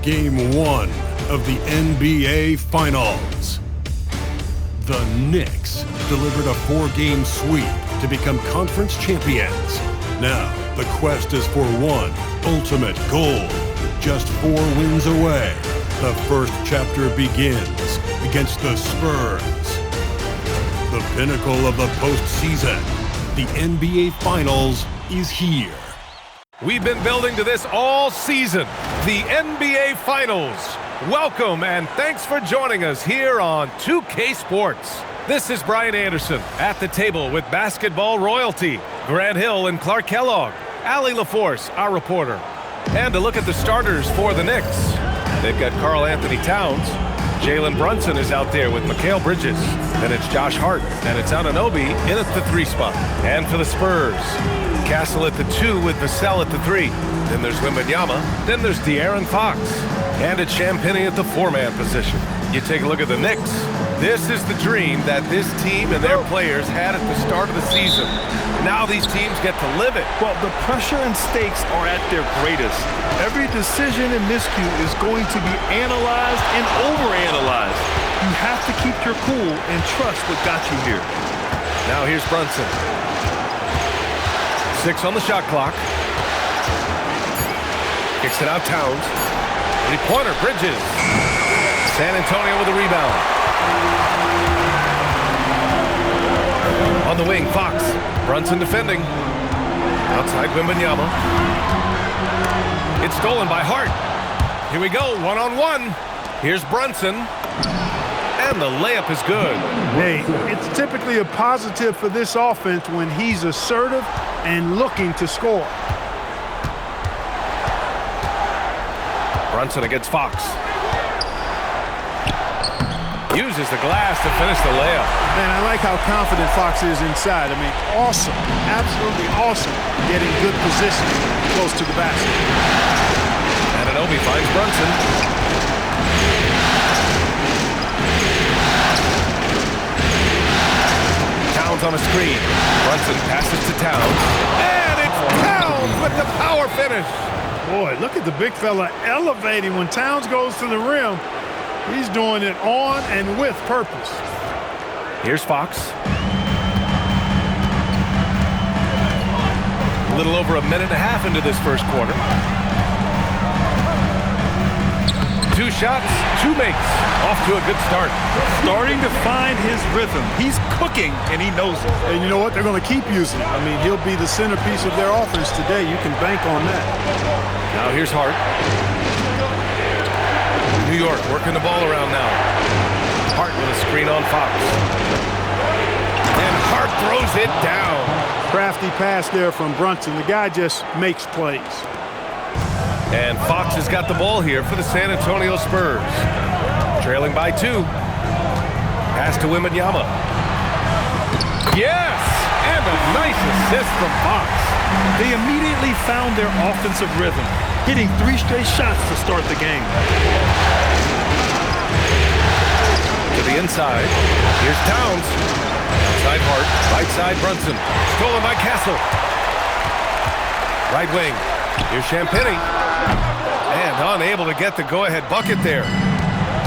Game 1 of the NBA Finals. The Knicks delivered a 4-game sweep to become conference champions. Now, the quest is for one ultimate goal. Just 4 wins away, the first chapter begins against the Spurs. The pinnacle of the postseason, the NBA Finals, is here. We've been building to this all season, the NBA Finals. Welcome and thanks for joining us here on 2K Sports. This is Brian Anderson at the table with basketball royalty, Grant Hill and Clark Kellogg, Allie LaForce, our reporter. And a look at the starters for the Knicks. They've got Karl Anthony Towns. Jalen Brunson is out there with Mikal Bridges. Then it's Josh Hart, and it's Anunoby in at the 3 spot. And for the Spurs, Castle at the 2 with Vassell at the 3. Then there's Wembanyama. Then there's De'Aaron Fox. And it's Champagnie at the 4-man position. You take a look at the Knicks. This is the dream that this team and their players had at the start of the season. Now these teams get to live it. Well, the pressure and stakes are at their greatest. Every decision and miscue is going to be analyzed and overanalyzed. You have to keep your cool and trust what got you here. Now here's Brunson. 6 on the shot clock. Kicks it out, Towns. 3-pointer, Bridges. San Antonio with a rebound. On the wing, Fox. Brunson defending. Outside Wembanyama. It's stolen by Hart. Here we go, one-on-one. Here's Brunson. And the layup is good. Hey, it's typically a positive for this offense when he's assertive and looking to score. Brunson against Fox. Uses the glass to finish the layup. Man, I like how confident Fox is inside. I mean, awesome, absolutely awesome, getting good position close to the basket. Anunoby finds Brunson. Towns on a screen. Brunson passes to Towns. And it's Towns with the power finish. Boy, look at the big fella elevating when Towns goes to the rim. He's doing it on and with purpose. Here's Fox. A little over a minute and a half into this first quarter. 2 shots, 2 makes. Off to a good start. Starting to find his rhythm. He's cooking, and he knows it. And you know what? They're going to keep using it. I mean, he'll be the centerpiece of their offense today. You can bank on that. Now here's Hart. New York working the ball around now. Hart with a screen on Fox. And Hart throws it down. Crafty pass there from Brunson. The guy just makes plays. And Fox has got the ball here for the San Antonio Spurs. Trailing by 2. Pass to Wembanyama. Yes! And a nice assist from Fox. They immediately found their offensive rhythm, hitting 3 straight shots to start the game. To the inside. Here's Towns. Outside Hart. Right side Brunson. Stolen by Castle. Right wing. Here's Champagnie. And unable to get the go-ahead bucket there.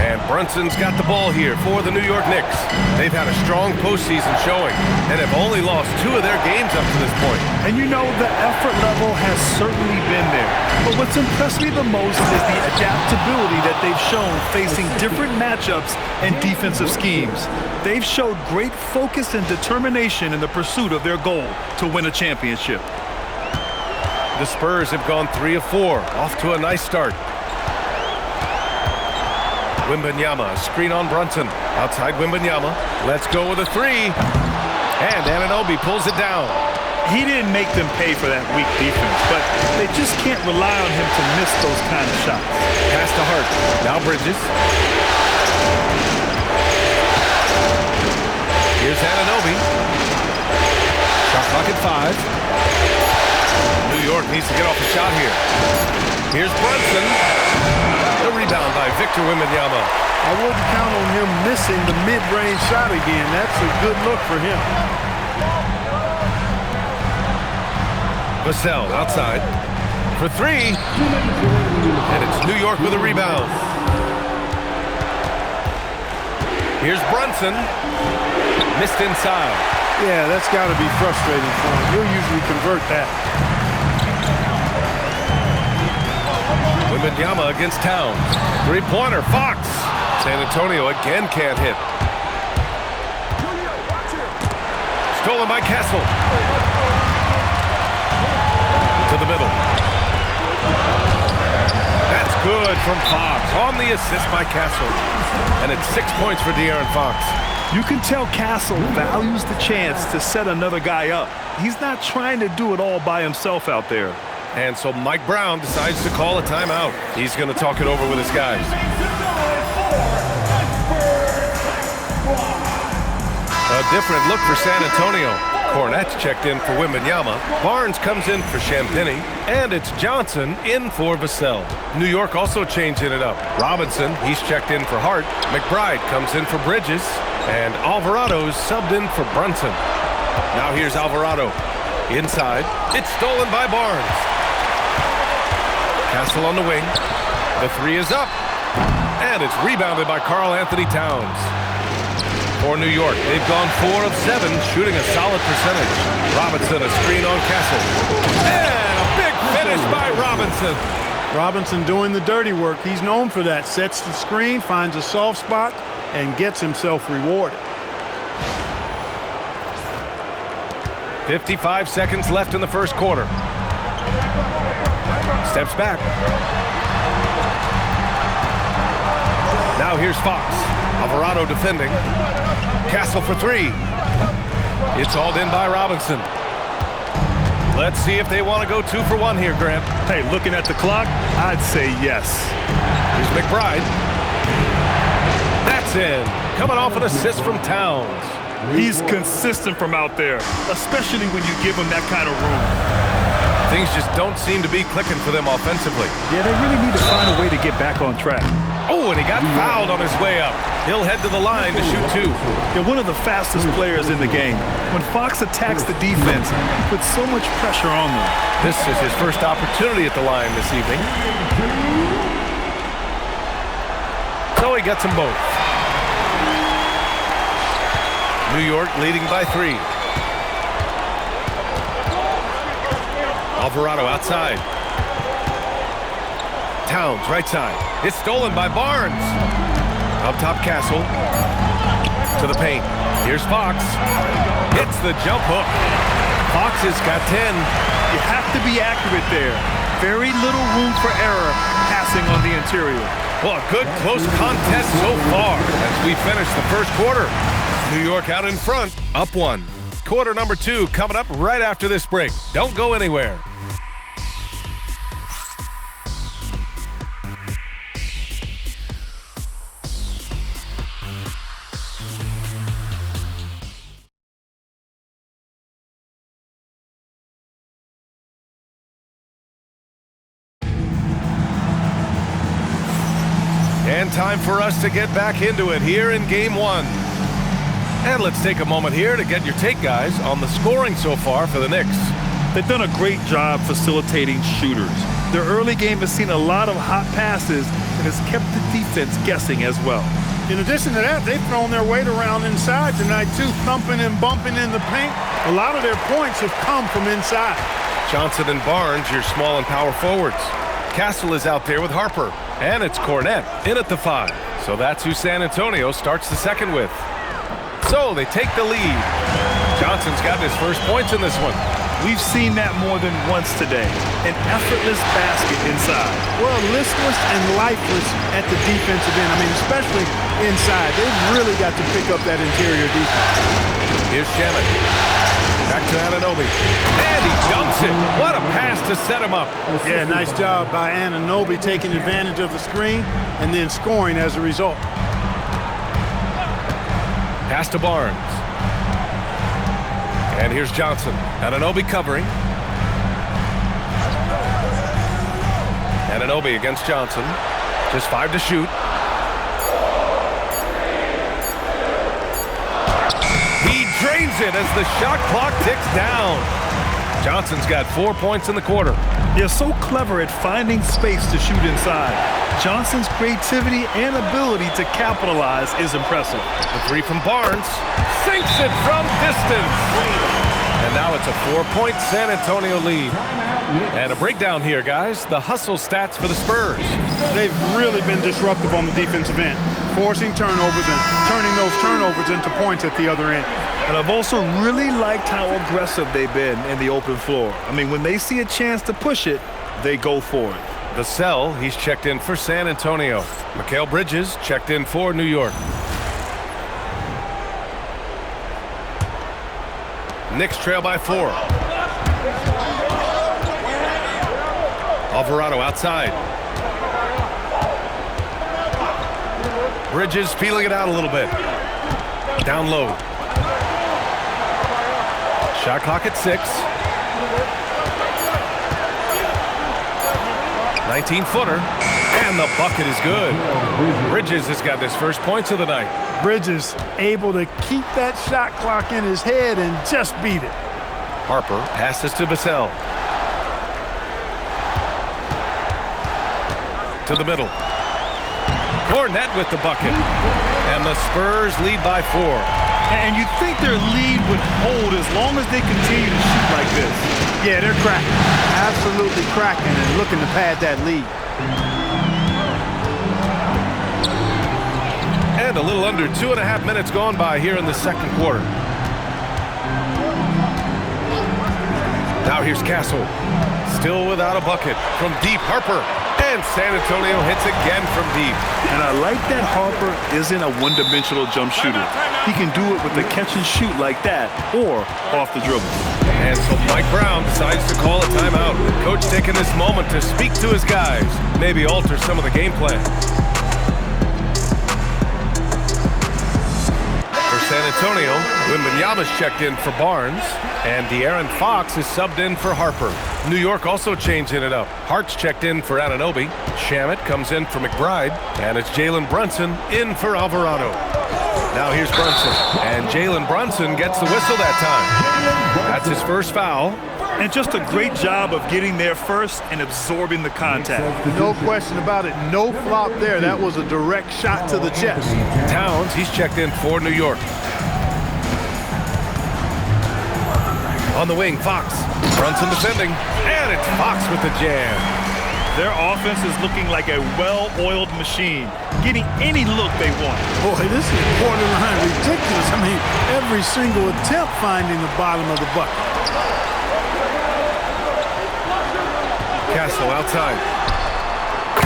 And Brunson's got the ball here for the New York Knicks. They've had a strong postseason showing and have only lost 2 of their games up to this point. And you know, the effort level has certainly been there. But what's impressed me the most is the adaptability that they've shown facing different matchups and defensive schemes. They've showed great focus and determination in the pursuit of their goal to win a championship. The Spurs have gone 3 of 4, off to a nice start. Wembanyama, screen on Brunson. Outside Wembanyama. Let's go with a 3. And Anunoby pulls it down. He didn't make them pay for that weak defense, but they just can't rely on him to miss those kind of shots. Pass to Hart. Now Bridges. Here's Anunoby. Shot clock at 5. New York needs to get off the shot here. Here's Brunson. The rebound by Victor Wembanyama. I wouldn't count on him missing the mid-range shot again. That's a good look for him. Vassell outside. for three. And it's New York with a rebound. Here's Brunson. Missed inside. Yeah, that's got to be frustrating for him. He'll usually convert that. Wembanyama against Towns. Three-pointer, Fox. San Antonio again can't hit. Stolen by Castle. To the middle. That's good from Fox. On the assist by Castle. And it's 6 points for De'Aaron Fox. You can tell Castle values the chance to set another guy up. He's not trying to do it all by himself out there. And so Mike Brown decides to call a timeout. He's going to talk it over with his guys. A different look for San Antonio. Cornette's checked in for Wembanyama. Barnes comes in for Champagnie. And it's Johnson in for Vassell. New York also changing it up. Robinson, he's checked in for Hart. McBride comes in for Bridges. And Alvarado's subbed in for Brunson. Now here's Alvarado. Inside. It's stolen by Barnes. Castle on the wing. The three is up. And it's rebounded by Karl Anthony Towns. For New York, they've gone 4 of 7, shooting a solid percentage. Robinson, a screen on Castle. And a big finish by Robinson. Robinson doing the dirty work. He's known for that. Sets the screen, finds a soft spot, and gets himself rewarded. 55 seconds left in the first quarter. Steps back. Now here's Fox. Alvarado defending. Castle for three. It's hauled in by Robinson. Let's see if they want to go 2 for 1 here, Grant. Hey, looking at the clock, I'd say yes. Here's McBride. That's in. Coming off an assist from Towns. He's consistent from out there, especially when you give him that kind of room. Things just don't seem to be clicking for them offensively. Yeah, they really need to find a way to get back on track. Oh, and he got fouled on his way up. He'll head to the line to shoot 2. They're one of the fastest players in the game. When Fox attacks the defense, he puts so much pressure on them. This is his first opportunity at the line this evening. So he gets them both. New York leading by 3. Alvarado outside. Towns right side. It's stolen by Barnes. Up top, Castle. To the paint. Here's Fox. Hits the jump hook. Fox has got 10. You have to be accurate there. Very little room for error passing on the interior. Well, a good close contest so far as we finish the first quarter. New York out in front, up 1. Quarter number 2 coming up right after this break. Don't go anywhere. And time for us to get back into it here in Game 1. And let's take a moment here to get your take, guys, on the scoring so far for the Knicks. They've done a great job facilitating shooters. Their early game has seen a lot of hot passes and has kept the defense guessing as well. In addition to that, they've thrown their weight around inside tonight, too, thumping and bumping in the paint. A lot of their points have come from inside. Johnson and Barnes, your small and power forwards. Castle is out there with Harper. And it's Cornette in at the 5. So that's who San Antonio starts the second with. So they take the lead. Johnson's gotten his first points in this one. We've seen that more than once today. An effortless basket inside. Well, listless and lifeless at the defensive end. I mean, especially inside. They've really got to pick up that interior defense. Here's Shannon. Back to Anunoby. And he dumps it. What a pass to set him up. Yeah, nice job by Anunoby taking advantage of the screen and then scoring as a result. Pass to Barnes. And here's Johnson. Anunoby covering. Anunoby against Johnson. Just 5 to shoot. He drains it as the shot clock ticks down. Johnson's got 4 points in the quarter. They're so clever at finding space to shoot inside. Johnson's creativity and ability to capitalize is impressive. The three from Barnes. Sinks it from distance. And now it's a 4-point San Antonio lead. And a breakdown here, guys. The hustle stats for the Spurs. They've really been disruptive on the defensive end, forcing turnovers and turning those turnovers into points at the other end. And I've also really liked how aggressive they've been in the open floor. I mean, when they see a chance to push it, they go for it. Vassell, he's checked in for San Antonio. Mikal Bridges checked in for New York. Knicks trail by 4. Alvarado outside. Bridges feeling it out a little bit. Down low. Shot clock at 6. 19-footer. And the bucket is good. Bridges has got his first points of the night. Bridges able to keep that shot clock in his head and just beat it. Harper passes to Vassell. To the middle. Cornette with the bucket. And the Spurs lead by 4. And you think their lead would hold as long as they continue to shoot like this. Yeah, they're cracking. Absolutely cracking and looking to pad that lead. And a little under 2.5 minutes gone by here in the second quarter. Now here's Castle. Still without a bucket. From deep, Harper. And San Antonio hits again from deep. And I like that Harper isn't a one-dimensional jump shooter. He can do it with a catch and shoot like that or off the dribble. And so Mike Brown decides to call a timeout. Coach taking this moment to speak to his guys. Maybe alter some of the game plan. San Antonio, Wembanyama's checked in for Barnes, and De'Aaron Fox is subbed in for Harper. New York also changing it up. Hart's checked in for Anunoby. Shamet comes in for McBride, and it's Jalen Brunson in for Alvarado. Now here's Brunson, and Jalen Brunson gets the whistle that time. That's his first foul. And just a great job of getting there first and absorbing the contact. No question about it. No flop there. That was a direct shot to the chest. Towns, he's checked in for New York. On the wing, Fox. Brunson defending. And it's Fox with the jam. Their offense is looking like a well-oiled machine, getting any look they want. Boy, this is borderline ridiculous. I mean, every single attempt finding the bottom of the bucket. Castle outside.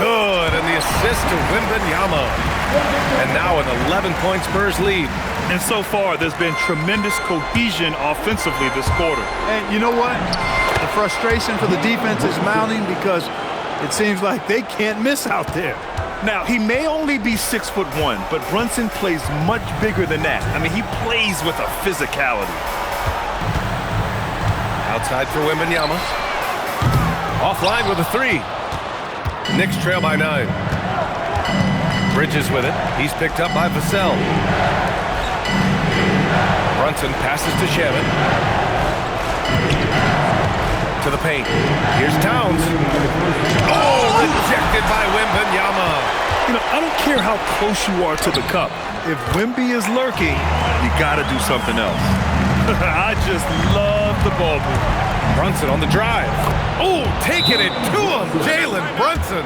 Good, and the assist to Wembanyama. And now an 11-point Spurs lead. And so far, there's been tremendous cohesion offensively this quarter. And you know what? The frustration for the defense is mounting because it seems like they can't miss out there. Now, he may only be 6'1", but Brunson plays much bigger than that. I mean, he plays with a physicality. Outside for Wembanyama. Offline with a 3. Knicks trail by 9. Bridges with it. He's picked up by Vassell. Brunson passes to Shamet. To the paint. Here's Towns. Oh, rejected by Wembanyama. You know, I don't care how close you are to the cup. If Wemby is lurking, you got to do something else. I just love the ball movement. Brunson on the drive. Oh, taking it to him, Jalen Brunson.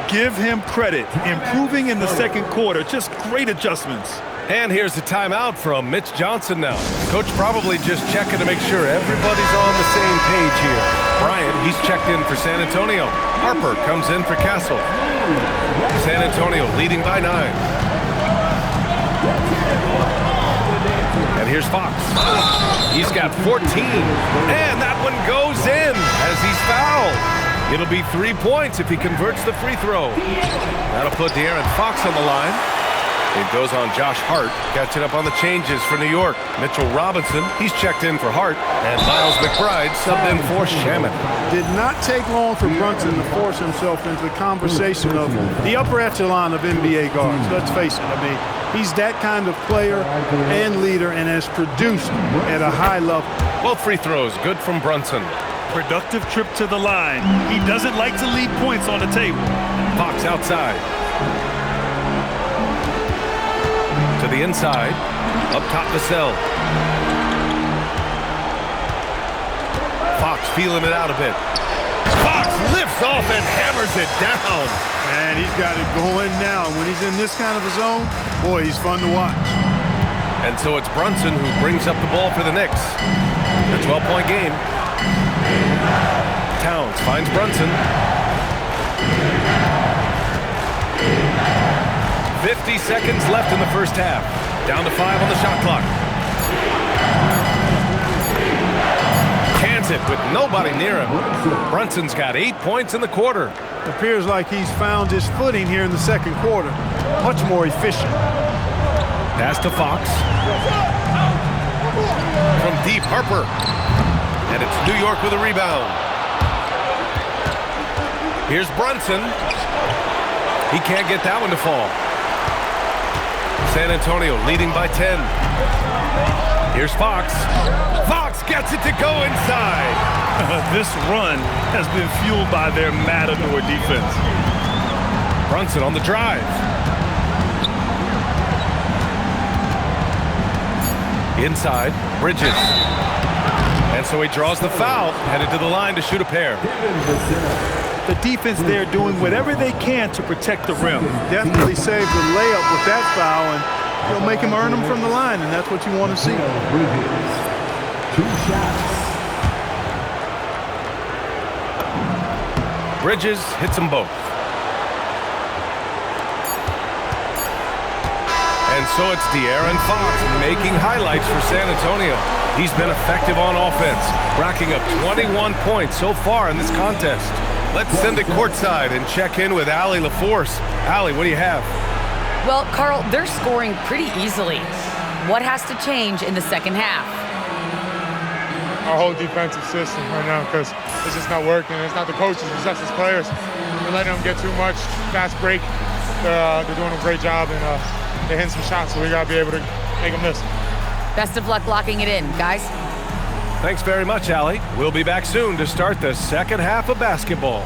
Give him credit. Improving in the second quarter. Just great adjustments. And here's the timeout from Mitch Johnson now. Coach probably just checking to make sure everybody's on the same page here. Bryant, he's checked in for San Antonio. Harper comes in for Castle. San Antonio leading by 9. And here's Fox. He's got 14. And that one goes in as he's fouled. It'll be 3 points if he converts the free throw. That'll put De'Aaron Fox on the line. It goes on Josh Hart, catching up on the changes for New York. Mitchell Robinson, he's checked in for Hart. And Miles McBride subbed in for Shamet. Did not take long for Brunson to force himself into the conversation of the upper echelon of NBA guards. Let's face it, I mean, he's that kind of player and leader and has produced at a high level. Both free throws good from Brunson. Productive trip to the line. He doesn't like to leave points on the table. Fox outside. To the inside. Up top, Vassell. Fox feeling it out a bit. Fox lifts off and hammers it down. And he's got it going now. When he's in this kind of a zone, boy, he's fun to watch. And so it's Brunson who brings up the ball for the Knicks. A 12-point game. Towns finds Brunson. 50 seconds left in the first half. Down to 5 on the shot clock. Cans it with nobody near him. Brunson's got 8 points in the quarter. Appears like he's found his footing here in the second quarter. Much more efficient. Pass to Fox. From deep, Harper. And it's New York with a rebound. Here's Brunson. He can't get that one to fall. San Antonio leading by 10. Here's Fox. Fox gets it to go inside. This run has been fueled by their Matador defense. Brunson on the drive. Inside, Bridges. And so he draws the foul, headed to the line to shoot a pair. The defense there doing whatever they can to protect the rim. Definitely saved the layup with that foul, and he'll make him earn them from the line, and that's what you want to see. 2 shots. Bridges hits them both. And so it's De'Aaron Fox making highlights for San Antonio. He's been effective on offense, racking up 21 points so far in this contest. Let's send it courtside and check in with Allie LaForce. Allie, what do you have? Well, Karl, they're scoring pretty easily. What has to change in the second half? Our whole defensive system right now, because it's just not working. It's not the coaches, it's us as players. We're letting them get too much. Fast break. They're doing a great job, and they're hitting some shots, so we got to be able to make them miss. Best of luck locking it in, guys. Thanks very much, Allie. We'll be back soon to start the second half of basketball.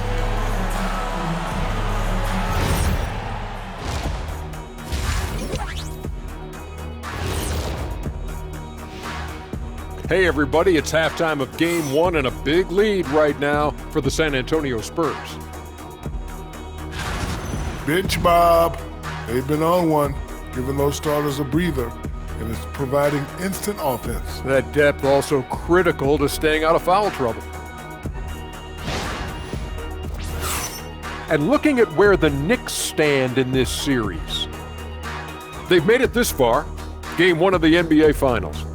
Hey everybody, it's halftime of Game 1 and a big lead right now for the San Antonio Spurs. Bench Bob. They've been on one, giving those starters a breather, and it's providing instant offense. That depth also critical to staying out of foul trouble. And looking at where the Knicks stand in this series. They've made it this far, Game 1 of the NBA Finals.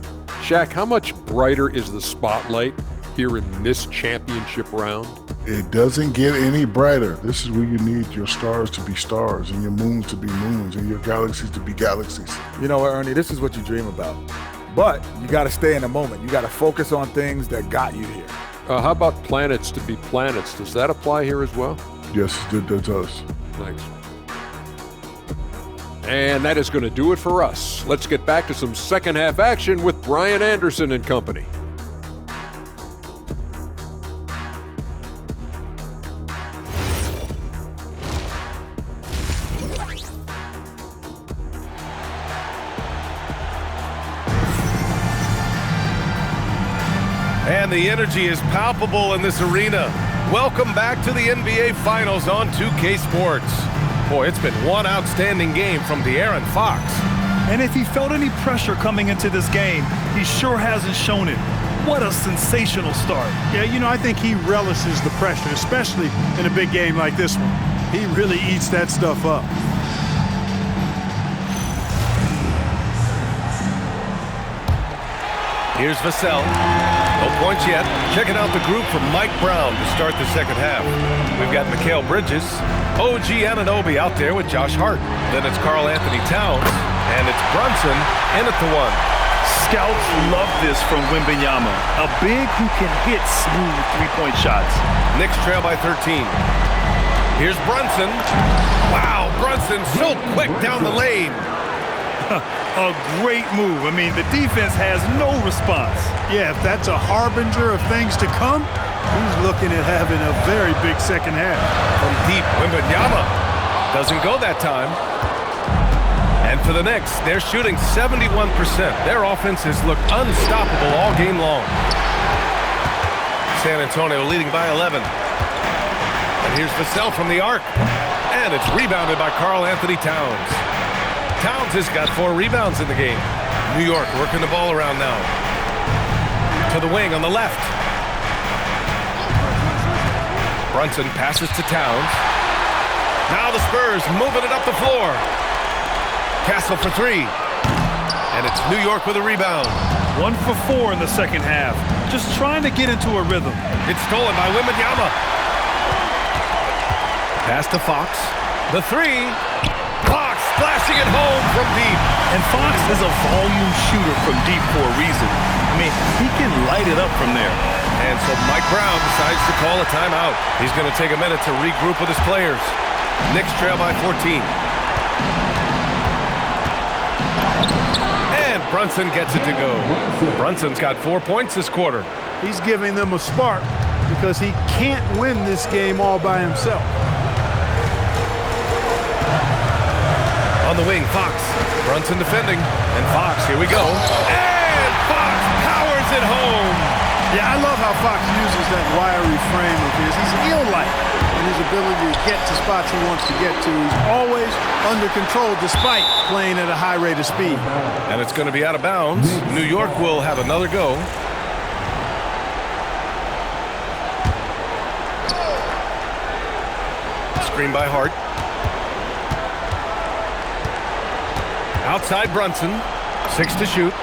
Shaq, how much brighter is the spotlight here in this championship round? It doesn't get any brighter. This is where you need your stars to be stars and your moons to be moons and your galaxies to be galaxies. You know what, Ernie, this is what you dream about. But you got to stay in the moment. You got to focus on things that got you here. How about planets to be planets? Does that apply here as well? Yes, it does. Thanks. And that is going to do it for us. Let's get back to some second half action with Brian Anderson and company. And the energy is palpable in this arena. Welcome back to the NBA Finals on 2K Sports. Boy, it's been one outstanding game from De'Aaron Fox. And if he felt any pressure coming into this game, he sure hasn't shown it. What a sensational start. Yeah, you know, I think he relishes the pressure, especially in a big game like this one. He really eats that stuff up. Here's Vassell. No points yet. Checking out the group from Mike Brown to start the second half. We've got Mikal Bridges, OG Anunoby out there with Josh Hart. Then it's Karl Anthony Towns, and it's Brunson in at the one. Scouts love this from Wembanyama, a big who can hit smooth three-point shots. Knicks trail by 13. Here's Brunson. Wow, Brunson so quick down the lane. A great move. I mean, the defense has no response. Yeah, if that's a harbinger of things to come, He's looking at having a very big second half. From deep, Wembanyama doesn't go that time. And for the Knicks, they're shooting 71%. Their offense has looked unstoppable all game long. San Antonio leading by 11. And here's Vassell from the arc. And it's rebounded by Karl Anthony Towns. Towns has got 4 rebounds in the game. New York working the ball around now. To the wing on the left. Brunson passes to Towns. Now the Spurs moving it up the floor. Castle for 3. And it's New York with a rebound. 1 for 4 in the second half. Just trying to get into a rhythm. It's stolen by Wembanyama. Pass to Fox. The 3. Fox splashing it home from deep. And Fox is a volume shooter from deep for a reason. I mean, he can light it up from there. And so Mike Brown decides to call a timeout. He's going to take a minute to regroup with his players. Knicks trail by 14. And Brunson gets it to go. Brunson's got 4 points this quarter. He's giving them a spark because he can't win this game all by himself. On the wing, Fox. Brunson defending. And Fox, here we go. And Fox powers it home. Yeah, I love how Fox uses that wiry frame of his. He's ill-like in his ability to get to spots he wants to get to. He's always under control despite playing at a high rate of speed. And it's going to be out of bounds. New York will have another go. Screen by Hart. Outside Brunson. 6 to shoot.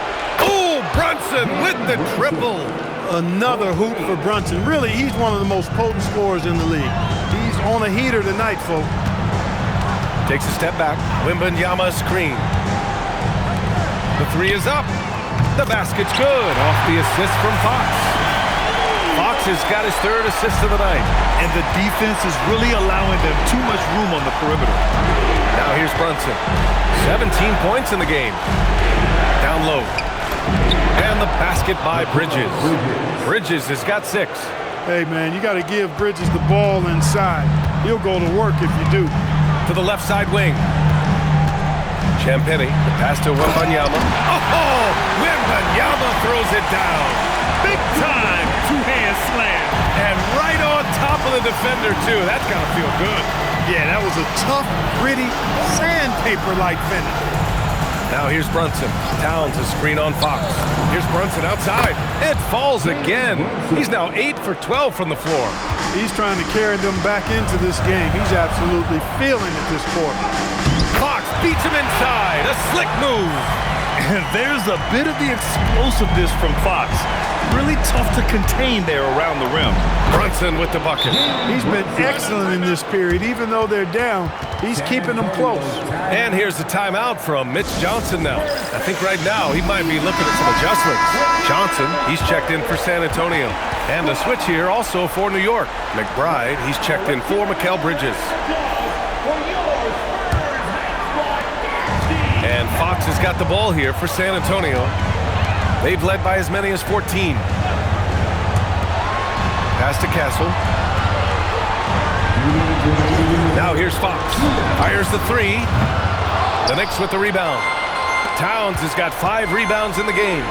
Oh, Brunson with the triple. Another hoop for Brunson. Really, he's one of the most potent scorers in the league. He's on a heater tonight, folks. Takes a step back. Wembanyama screen. The 3 is up. The basket's good. Off the assist from Fox. Fox has got his 3rd assist of the night. And the defense is really allowing them too much room on the perimeter. Now here's Brunson. 17 points in the game. Down low. And the basket by Bridges. Bridges has got 6. Hey, man, you got to give Bridges the ball inside. He'll go to work if you do. To the left side wing. Champagny, the pass to Wembanyama. Oh, Wembanyama throws it down. Big time two-hand slam. And right on top of the defender, too. That's got to feel good. Yeah, that was a tough, gritty, sandpaper-like finish. Now here's Brunson. Towns a screen on Fox. Here's Brunson outside. It falls again. He's now 8 for 12 from the floor. He's trying to carry them back into this game. He's absolutely feeling it this quarter. Fox beats him inside. A slick move. And there's a bit of the explosiveness from Fox. Really tough to contain there around the rim. Brunson with the bucket. He's been excellent in this period. Even though they're down, he's keeping them close. And here's the timeout from Mitch Johnson now. I think right now he might be looking at some adjustments. Johnson, he's checked in for San Antonio. And the switch here also for New York. McBride, he's checked in for Mikal Bridges. And Fox has got the ball here for San Antonio. They've led by as many as 14. Pass to Castle. Now here's Fox. Fires the 3. The Knicks with the rebound. Towns has got 5 rebounds in the game.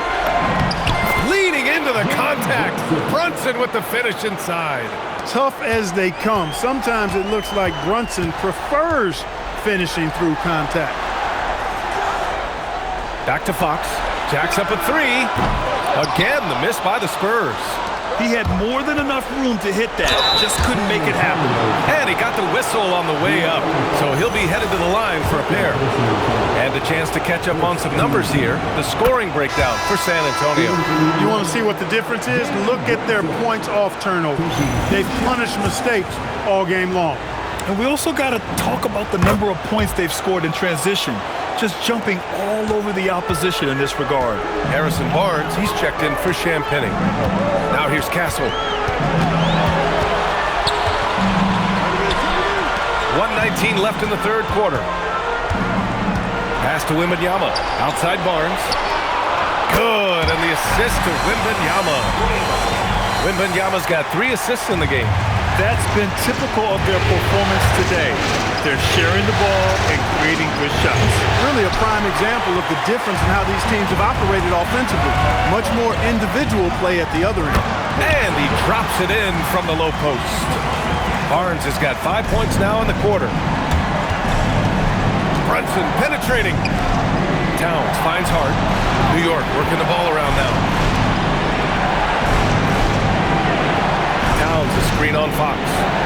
Leaning into the contact. Brunson with the finish inside. Tough as they come. Sometimes it looks like Brunson prefers finishing through contact. Back to Fox. Jacks up a 3. Again, the miss by the Spurs. He had more than enough room to hit that. Just couldn't make it happen. And he got the whistle on the way up. So he'll be headed to the line for a pair. And a chance to catch up on some numbers here. The scoring breakdown for San Antonio. You want to see what the difference is? Look at their points off turnovers. They've punished mistakes all game long. And we also got to talk about the number of points they've scored in transition. Just jumping all over the opposition in this regard. Harrison Barnes, he's checked in for Champagny. Now here's Castle. 1:19 left in the 3rd quarter. Pass to Wembanyama. Outside Barnes. Good, and the assist to Wembanyama. Wembanyama's got 3 assists in the game. That's been typical of their performance today. They're sharing the ball and creating good shots. Really a prime example of the difference in how these teams have operated offensively. Much more individual play at the other end. And he drops it in from the low post. Barnes has got 5 points now in the quarter. Brunson penetrating. Towns finds Hart. New York working the ball around now. Towns a screen on Fox.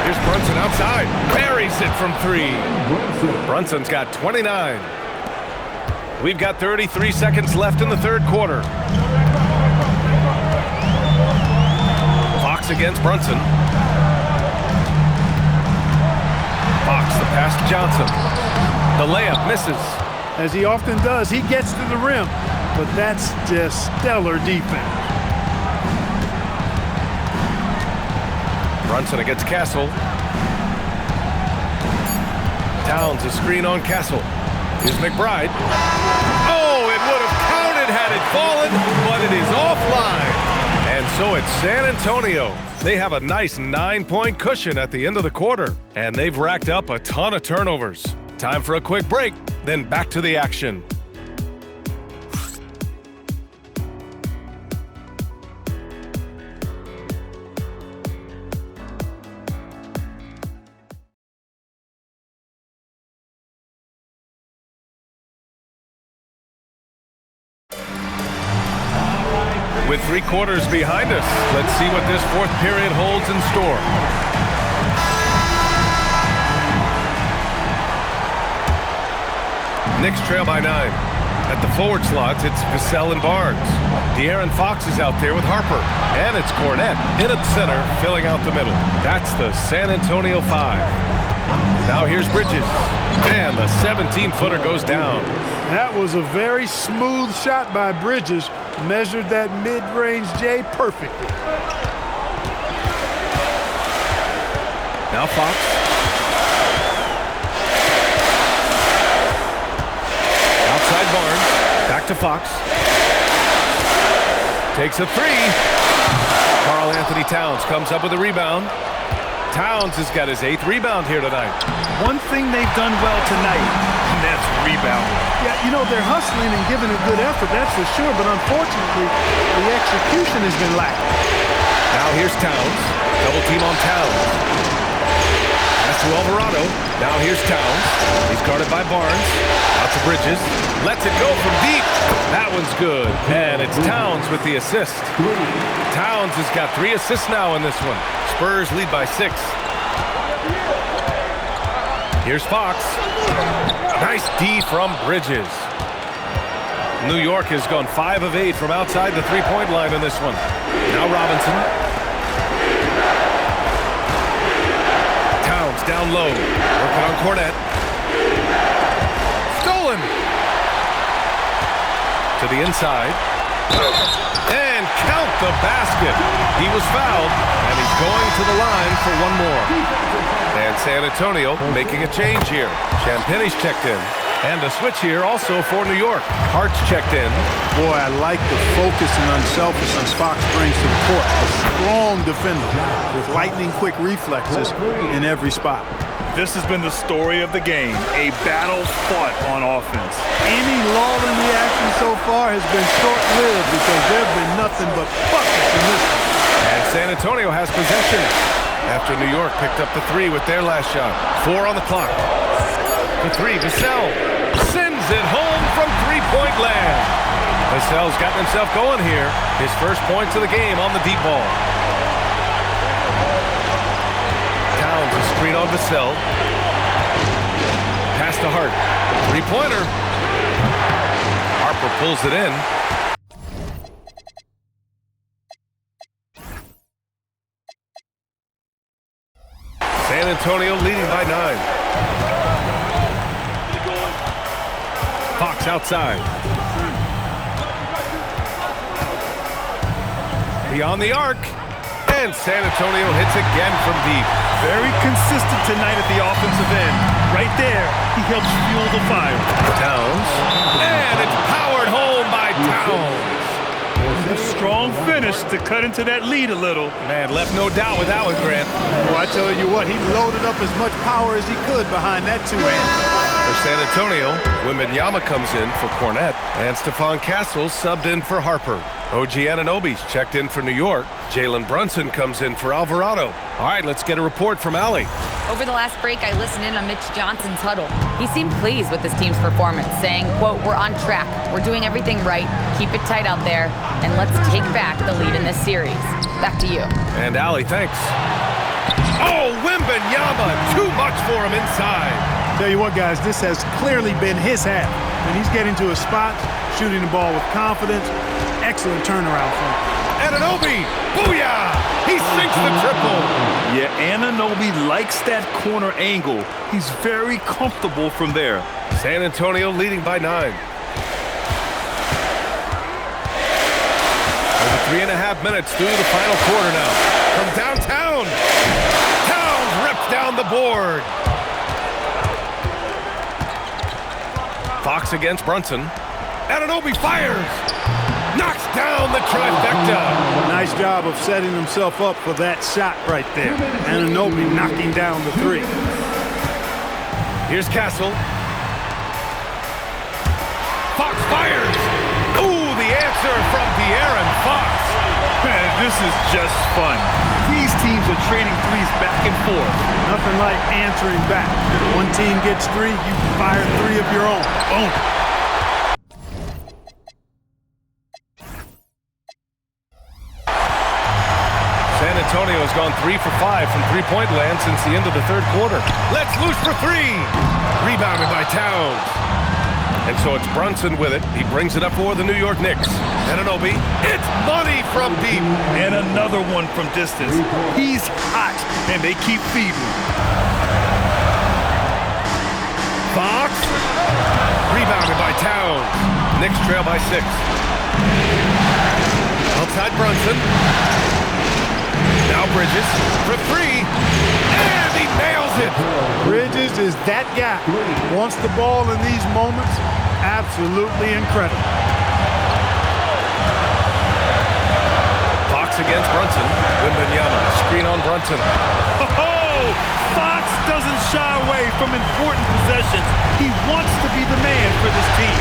Here's Brunson outside. Buries it from 3. Brunson's got 29. We've got 33 seconds left in the third quarter. Fox against Brunson. Fox the pass to Johnson. The layup misses. As he often does, he gets to the rim, but that's just stellar defense. Brunson against Castle. Towns a screen on Castle. Here's McBride. Oh, it would have counted had it fallen, but it is offline. And so it's San Antonio. They have a nice 9-point cushion at the end of the quarter, and they've racked up a ton of turnovers. Time for a quick break, then back to the action. With 3 quarters behind us, let's see what this fourth period holds in store. Knicks trail by 9. At the forward slots, it's Vassell and Barnes. De'Aaron Fox is out there with Harper. And it's Cornette in at center, filling out the middle. That's the San Antonio 5. Now here's Bridges. And the 17-footer goes down. That was a very smooth shot by Bridges. Measured that mid-range J perfectly. Now Fox. Outside Barnes. Back to Fox. Takes a 3. Karl Anthony Towns comes up with a rebound. Towns has got his 8th rebound here tonight. One thing they've done well tonight, and that's rebounding. Yeah, you know, they're hustling and giving a good effort, that's for sure, but unfortunately, the execution has been lacking. Now here's Towns. Double team on Towns. Pass to Alvarado. Now here's Towns. He's guarded by Barnes. Out to Bridges. Lets it go from deep. That one's good. And it's Towns with the assist. Towns has got 3 assists now in this one. Spurs lead by 6. Here's Fox. Nice D from Bridges. New York has gone 5 of 8 from outside the 3-point line in this one. Now Robinson. Towns down low. Working on Cornette. Stolen. To the inside. And count the basket. He was fouled, and he's going to the line for one more. And San Antonio making a change here. Champagne's checked in. And a switch here also for New York. Hart's checked in. Boy, I like the focus and unselfishness Fox brings to the court. A strong defender with lightning-quick reflexes in every spot. This has been the story of the game, a battle fought on offense. Any lull in the action so far has been short-lived because there have been nothing but buckets in this one. And San Antonio has possession after New York picked up the 3 with their last shot. 4 on the clock. The 3, Vassell sends it home from 3-point land. Vassell's gotten himself going here. His first points of the game on the deep ball. Towns a screen on Vassell. Pass to Hart. 3-pointer. Harper pulls it in. San Antonio leading by 9. Fox outside. Beyond the arc. And San Antonio hits again from deep. Very consistent tonight at the offensive end. Right there, he helps fuel the fire. Towns. And it's powered home by Towns. strong finish to cut into that lead a little. Man, left no doubt with that one, Grant. Well, I tell you what, he loaded up as much power as he could behind that two-hand. For San Antonio, Wembanyama comes in for Cornette, and Stephon Castles subbed in for Harper. OG Anunoby's checked in for New York. Jalen Brunson comes in for Alvarado. All right, let's get a report from Allie. Over the last break, I listened in on Mitch Johnson's huddle. He seemed pleased with his team's performance, saying, quote, "We're on track. We're doing everything right. Keep it tight out there, and let's take back the lead in this series." Back to you. And Allie, thanks. Oh, Wembanyama, too much for him inside. Tell you what, guys, this has clearly been his half. And he's getting to his spot, shooting the ball with confidence. Excellent turnaround for him. Anunoby, booyah! He sinks the triple. Yeah, Anunoby likes that corner angle. He's very comfortable from there. San Antonio leading by 9. Over 3.5 minutes through the final quarter now. From downtown, Towns rips down the board. Fox against Brunson. Anunoby fires. Knocks down the trifecta. Nice job of setting himself up for that shot right there. Anunoby knocking down the 3. Here's Castle. Fox fires. Ooh, the answer from De'Aaron Fox. Man, this is just fun. These teams are trading threes back and forth. Nothing like answering back. One team gets 3, you fire 3 of your own. Boom. San Antonio has gone 3 for 5 from three-point land since the end of the third quarter. Let's loose for 3. Rebounded by Towns. And so it's Brunson with it. He brings it up for the New York Knicks. Anunoby, it's money from deep. And another one from distance. He's hot, and they keep feeding. Fox, rebounded by Towns. Knicks trail by 6. Outside Brunson. Now Bridges for 3, and he nails it. Bridges is that guy. Wants the ball in these moments. Absolutely incredible. Fox against Brunson. Wembanyama, screen on Brunson. Oh, Fox doesn't shy away from important possessions. He wants to be the man for this team.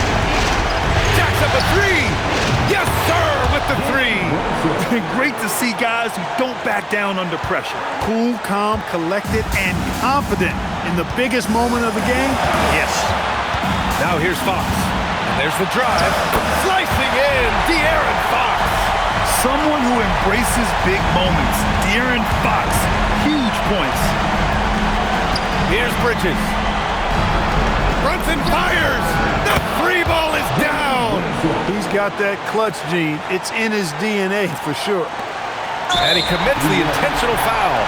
Jacks up a 3. Yes, sir, with the 3. Great to see guys who don't back down under pressure. Cool, calm, collected, and confident in the biggest moment of the game. Yes. Now here's Fox. And there's the drive. Slicing in, De'Aaron Fox. Someone who embraces big moments. De'Aaron Fox. Huge points. Here's Bridges. Brunson fires. The 3 ball is down. He's got that clutch gene. It's in his DNA for sure. And he commits the intentional foul.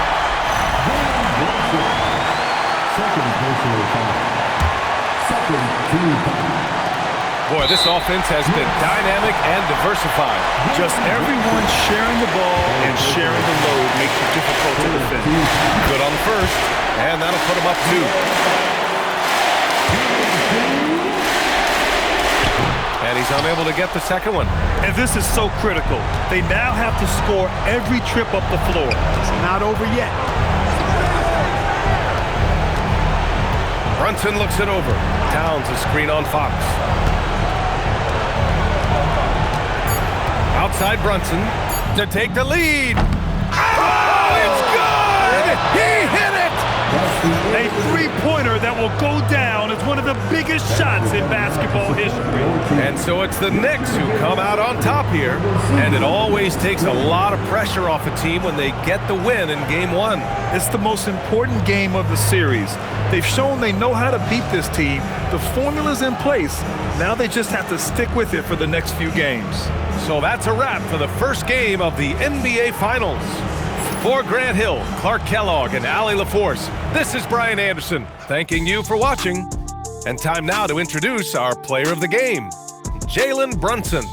Boy, this offense has been dynamic and diversified. Just everyone sharing the ball and sharing the load makes it difficult to defend. Good on the first, and that'll put him up 2. And he's unable to get the second one. And this is so critical. They now have to score every trip up the floor. It's not over yet. Brunson looks it over. Towns a screen on Fox. Outside Brunson to take the lead. Oh, it's good! He hit it! A three-pointer that will go down as one of the biggest shots in basketball history. And so it's the Knicks who come out on top here. And it always takes a lot of pressure off a team when they get the win in Game 1. It's the most important game of the series. They've shown they know how to beat this team. The formula's in place. Now they just have to stick with it for the next few games. So that's a wrap for the first game of the NBA Finals. For Grant Hill, Clark Kellogg, and Allie LaForce, this is Brian Anderson, thanking you for watching. And time now to introduce our player of the game, Jalen Brunson.